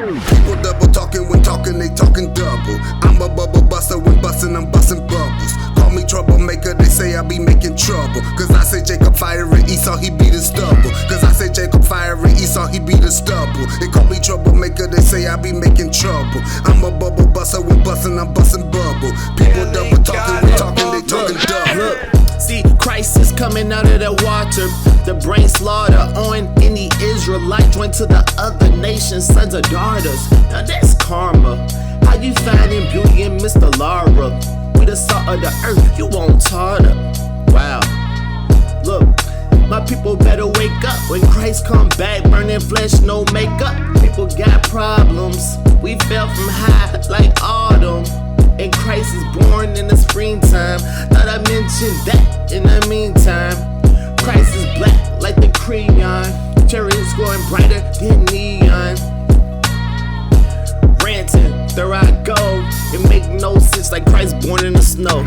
People double talking when talking, they talking double. I'm a bubble buster when busting, I'm busting bubbles. Call me troublemaker, they say I be making trouble. Cause I say Jacob firing Esau, he be the stubble. Cause I say Jacob firing Esau, he be the stubble. They call me troublemaker, they say I be making trouble. I'm a bubble buster when busting, I'm busting bubble. People double talking when talking, they talking double. See, Christ is coming out of the water. The brain slaughter on any Israelite joined to the other nations, sons or daughters. Now that's karma. How you finding beauty in Mr. Lara? We the salt of the earth, you won't tartar. Wow. Look, my people better wake up. When Christ come back, burning flesh, no makeup. People got problems. We fell from high like autumn. And Christ is born in the springtime. Thought I mentioned that in the meantime. Christ is black like the crayon. Cherry is glowing brighter than neon. Ranting, there I go. It make no sense like Christ born in the snow.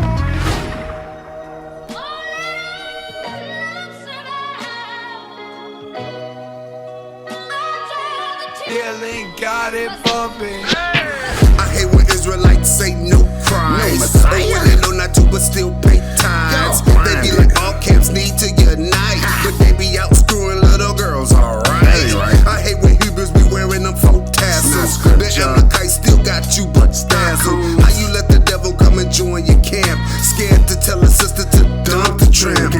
Still got it bumping. I hate when Israelites say no Christ. Or when they know not to but still pay tithes. They be like all camps need to unite, but they be out screwing little girls, alright. I hate when Hebrews be wearing them folk tassels. The Amalekites still got you but dazzled. How you let the devil come and join your camp? Scared to tell a sister to dump the tramp.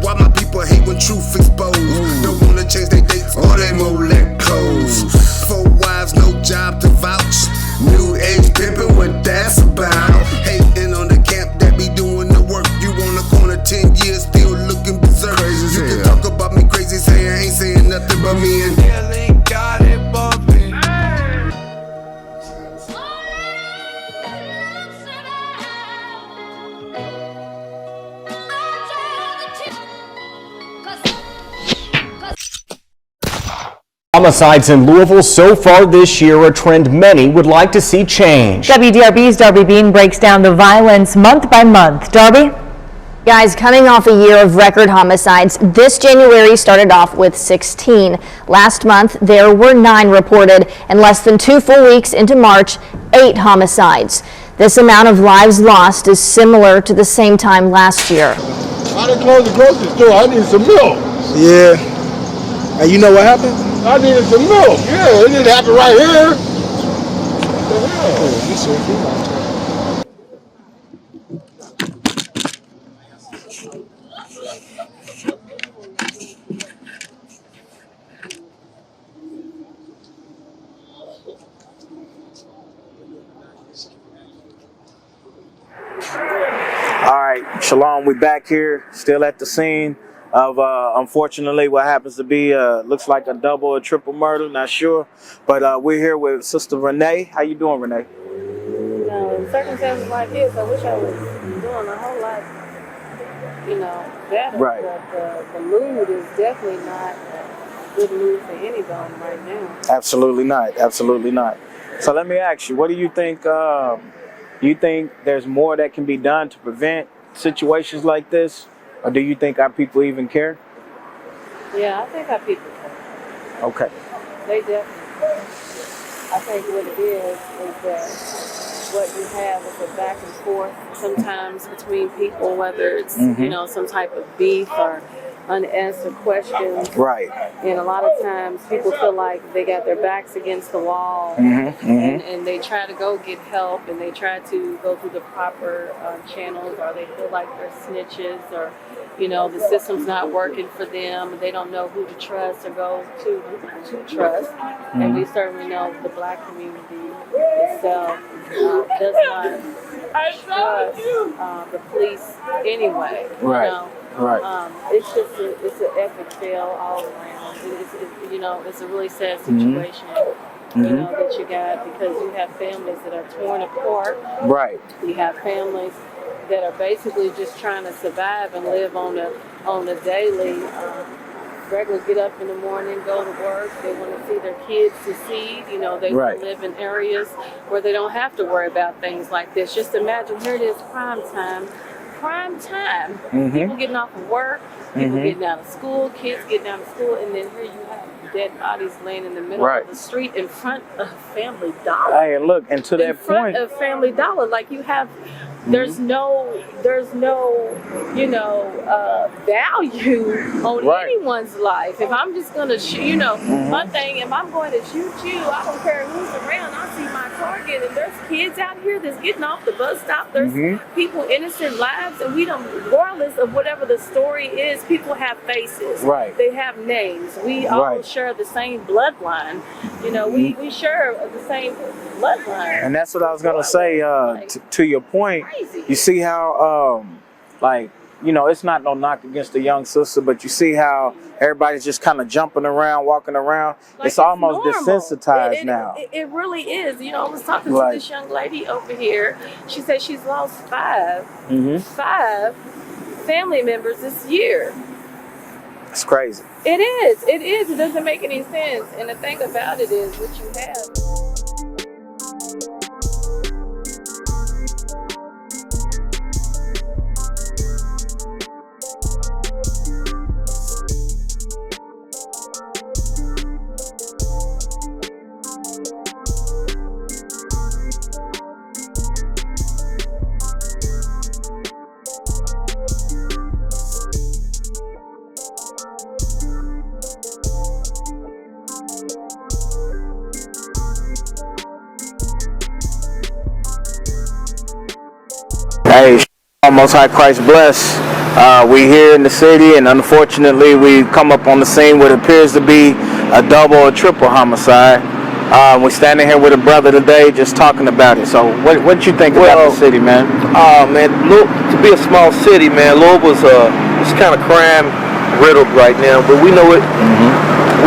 Why my people hate when truth exposed? Don't wanna change their dates or they Molech clothes. 4 wives, no job to vouch. New age pimpin', what that's about. Hating on the camp that be doing the work. You on the corner 10 years, still looking berserk. You can talk about me crazy, say I ain't saying nothing but me and Still got it bumping. Homicides in Louisville so far this year, a trend many would like to see change. WDRB's Darby Bean breaks down the violence month by month. Darby? Guys, coming off a year of record homicides, this January started off with 16. Last month, there were 9 reported, and less than 2 full weeks into March, 8 homicides. This amount of lives lost is similar to the same time last year. I done closed the grocery store. I need some milk. Yeah. And you know what happened? I needed some milk. Yeah, it didn't happen right here. All right, Shalom, we back here, still at the scene of, unfortunately, what happens to be, looks like a double or triple murder, not sure. But we're here with Sister Renee. How you doing, Renee? You know, circumstances like this, I wish I was doing a whole lot, better. Right. But the mood is definitely not a good mood for anybody right now. Absolutely not, absolutely not. So let me ask you, what do you think, you think there's more that can be done to prevent situations like this? Or do you think our people even care? Yeah, I think our people care. Okay. They definitely. I think what it is that what you have is a back and forth sometimes between people, whether it's some type of beef or unanswered questions. Right. And a lot of times people feel like they got their backs against the wall, and they try to go get help, and they try to go through the proper channels, or they feel like they're snitches, or the system's not working for them, and they don't know who to trust or go to trust. And we certainly know the Black community itself does not trust the police anyway. Right. Right. It's just it's an epic fail all around. It's a really sad situation. That you got, because you have families that are torn apart. Right. You have families that are basically just trying to survive and live on a daily regular get up in the morning, go to work. They want to see their kids succeed. They want to live in areas where they don't have to worry about things like this. Just imagine, here it is, prime time. prime time. People getting off of work, people getting out of school, kids getting out of school, and then here you have dead bodies laying in the middle of the street in front of Family Dollar. Hey, look, and to that point, in front of Family Dollar, like you have, there's no, you know, value on anyone's life. If I'm just gonna shoot, you know, my thing, if I'm going to shoot you, I don't care who's around. I see my target, and there's kids out here that's getting off the bus stop. There's people, innocent lives, and we don't, regardless of whatever the story is, people have faces. They have names. We all share the same bloodline. You know, we share the same bloodline. And that's what I was gonna say. To your point, you see how, like, you know, it's not no knock against the young sister, but you see how everybody's just kind of jumping around, walking around. Like it's almost desensitized now. It really is. You know, I was talking to this young lady over here. She said she's lost five family members this year. It's crazy. It is. It is. It doesn't make any sense. And the thing about it is what you have. Hey, Most High Christ bless. We here in the city, and unfortunately we come up on the scene what appears to be a double or triple homicide. We're standing here with a brother today just talking about it. So what you think about the city, man? Man, to be a small city, man, Louisville's it's kind of crime riddled right now, but we know it.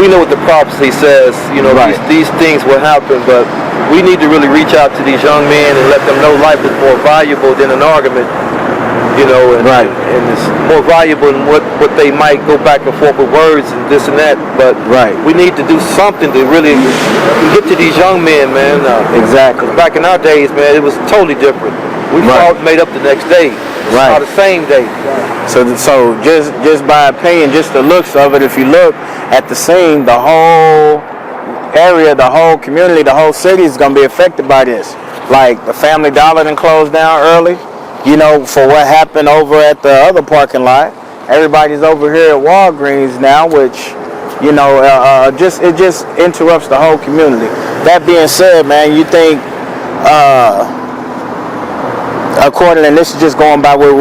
We know what the prophecy says. You know, these things will happen, but we need to really reach out to these young men and let them know life is more valuable than an argument. You know, and it's more valuable than what they might go back and forth with words and this and that. But we need to do something to really get to these young men, man. Exactly. Back in our days, man, it was totally different. We fought, made up the next day. Or the same day. So just by opinion, just the looks of it, if you look at the scene, the whole area, the whole community, the whole city is going to be affected by this. Like the Family Dollar done closed down early, you know, for what happened over at the other parking lot. Everybody's over here at Walgreens now, which, you know, it just interrupts the whole community. That being said, man, you think, according, and this is just going by with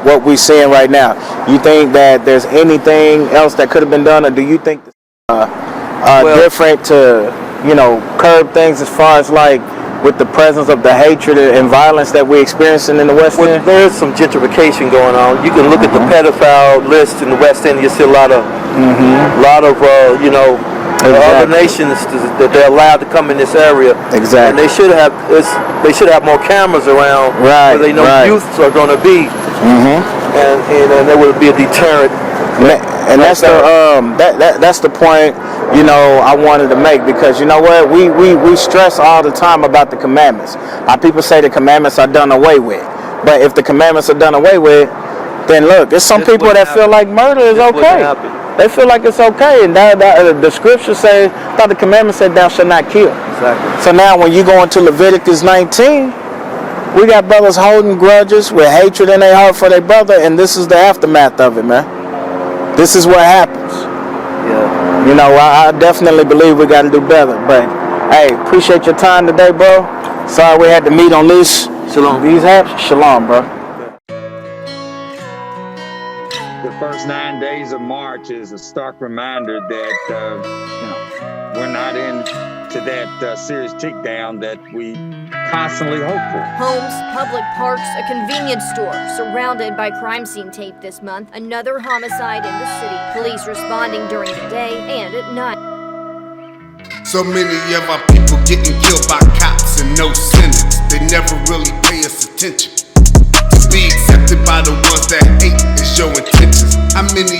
what we're seeing right now, you think that there's anything else that could have been done, or do you think different to, you know, curb things as far as like with the presence of the hatred and violence that we're experiencing in the West End? There's some gentrification going on. You can look at the pedophile list in the West End. You see a lot of you know, other nations that they're allowed to come in this area. And they should have more cameras around where they know youths are going to be, and there would be a deterrent. And that's the point, you know, I wanted to make, because you know what, we stress all the time about the commandments. Our people say the commandments are done away with, but if the commandments are done away with, then look, there's some people that feel like murder is okay. They feel like it's okay, and the scripture says, I thought the commandment said thou shalt not kill. So now when you go into Leviticus 19, we got brothers holding grudges with hatred in their heart for their brother, and this is the aftermath of it, man. This is what happens. You know, I definitely believe we got to do better. But hey, appreciate your time today, bro. Sorry we had to meet on these apps. Shalom, bro. The first 9 days of March is a stark reminder that you know, we're not into that serious takedown that we constantly hope for. Homes, public parks, a convenience store surrounded by crime scene tape this month. Another homicide in the city. Police responding during the day and at night. So many of our people getting killed by cops and no sentence. They never really pay us attention. To be accepted by the ones that hate is your intentions. How many